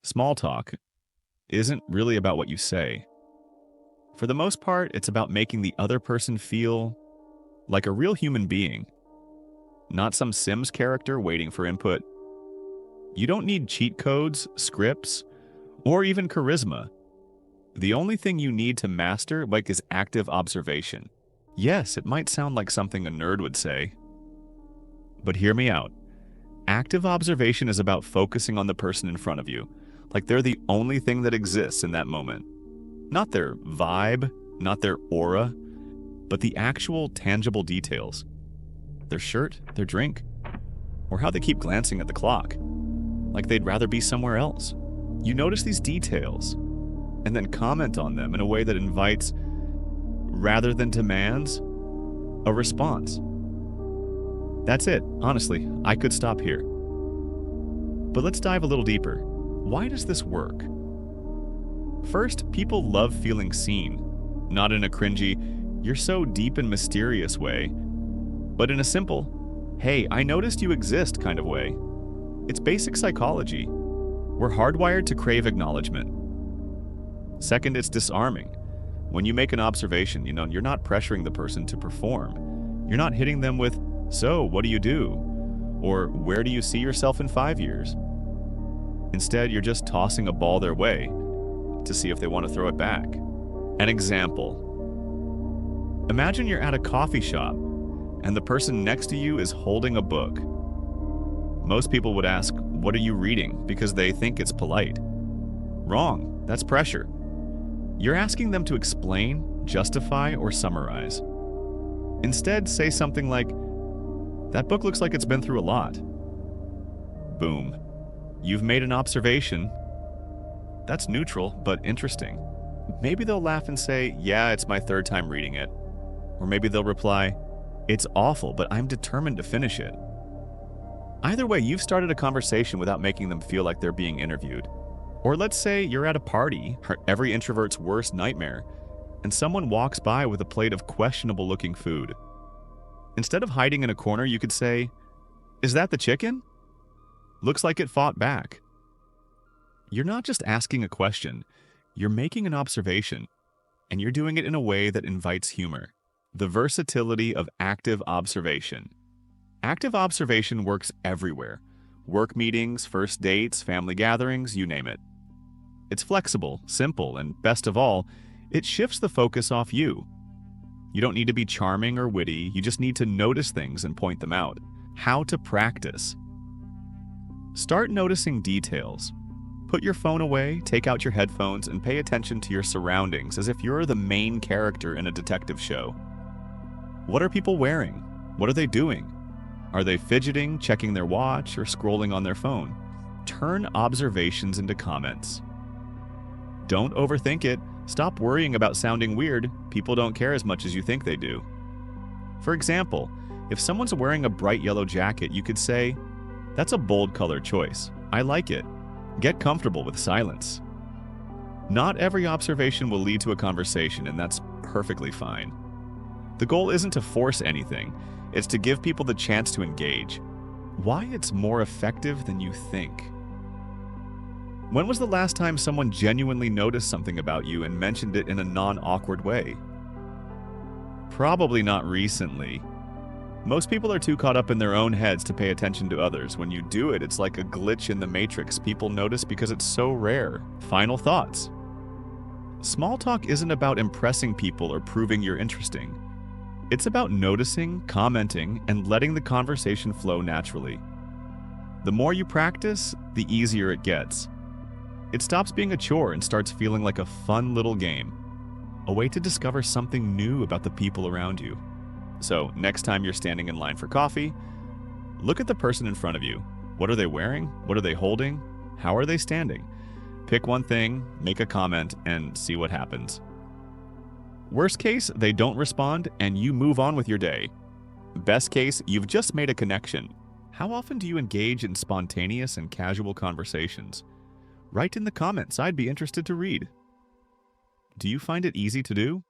Small talk isn't really about what you say. For the most part, it's about making the other person feel like a real human being, not some Sims character waiting for input. You don't need cheat codes, scripts, or even charisma. The only thing you need to master, is active observation. Yes, it might sound like something a nerd would say, but hear me out. Active observation is about focusing on the person in front of you, like they're the only thing that exists in that moment. Not their vibe, not their aura, but the actual tangible details. Their shirt, their drink, or how they keep glancing at the clock, like they'd rather be somewhere else. You notice these details, and then comment on them in a way that invites, rather than demands, a response. That's it. Honestly, I could stop here. But let's dive a little deeper. Why does this work? First, people love feeling seen, not in a cringy, "you're so deep and mysterious" way, but in a simple, "hey, I noticed you exist" kind of way. It's basic psychology. We're hardwired to crave acknowledgement. Second, it's disarming. When you make an observation, you're not pressuring the person to perform. You're not hitting them with, "So, what do you do?" or "Where do you see yourself in 5 years?" Instead, you're just tossing a ball their way to see if they want to throw it back. An example. Imagine you're at a coffee shop and the person next to you is holding a book. Most people would ask, "What are you reading?" because they think it's polite. Wrong. That's pressure. You're asking them to explain, justify, or summarize. Instead, say something like, "That book looks like it's been through a lot." Boom. You've made an observation. That's neutral, but interesting. Maybe they'll laugh and say, "Yeah, it's my third time reading it." Or maybe they'll reply, "It's awful, but I'm determined to finish it." Either way, you've started a conversation without making them feel like they're being interviewed. Or let's say you're at a party, every introvert's worst nightmare, and someone walks by with a plate of questionable-looking food. Instead of hiding in a corner, you could say, "Is that the chicken? Looks like it fought back." You're not just asking a question, you're making an observation, and you're doing it in a way that invites humor. The versatility of active observation. Active observation works everywhere. Work meetings, first dates, family gatherings, you name it. It's flexible, simple, and best of all, it shifts the focus off you. You don't need to be charming or witty, you just need to notice things and point them out. How to practice. Start noticing details. Put your phone away, take out your headphones, and pay attention to your surroundings as if you're the main character in a detective show. What are people wearing? What are they doing? Are they fidgeting, checking their watch, or scrolling on their phone? Turn observations into comments. Don't overthink it. Stop worrying about sounding weird. People don't care as much as you think they do. For example, if someone's wearing a bright yellow jacket, you could say, "That's a bold color choice. I like it." Get comfortable with silence. Not every observation will lead to a conversation, and that's perfectly fine. The goal isn't to force anything, it's to give people the chance to engage. Why it's more effective than you think. When was the last time someone genuinely noticed something about you and mentioned it in a non-awkward way? Probably not recently. Most people are too caught up in their own heads to pay attention to others. When you do it, it's like a glitch in the matrix. People notice because it's so rare. Final thoughts. Small talk isn't about impressing people or proving you're interesting. It's about noticing, commenting, and letting the conversation flow naturally. The more you practice, the easier it gets. It stops being a chore and starts feeling like a fun little game, a way to discover something new about the people around you. So, next time you're standing in line for coffee, look at the person in front of you. What are they wearing? What are they holding? How are they standing? Pick one thing, make a comment, and see what happens. Worst case, they don't respond and you move on with your day. Best case, you've just made a connection. How often do you engage in spontaneous and casual conversations? Write in the comments, I'd be interested to read. Do you find it easy to do?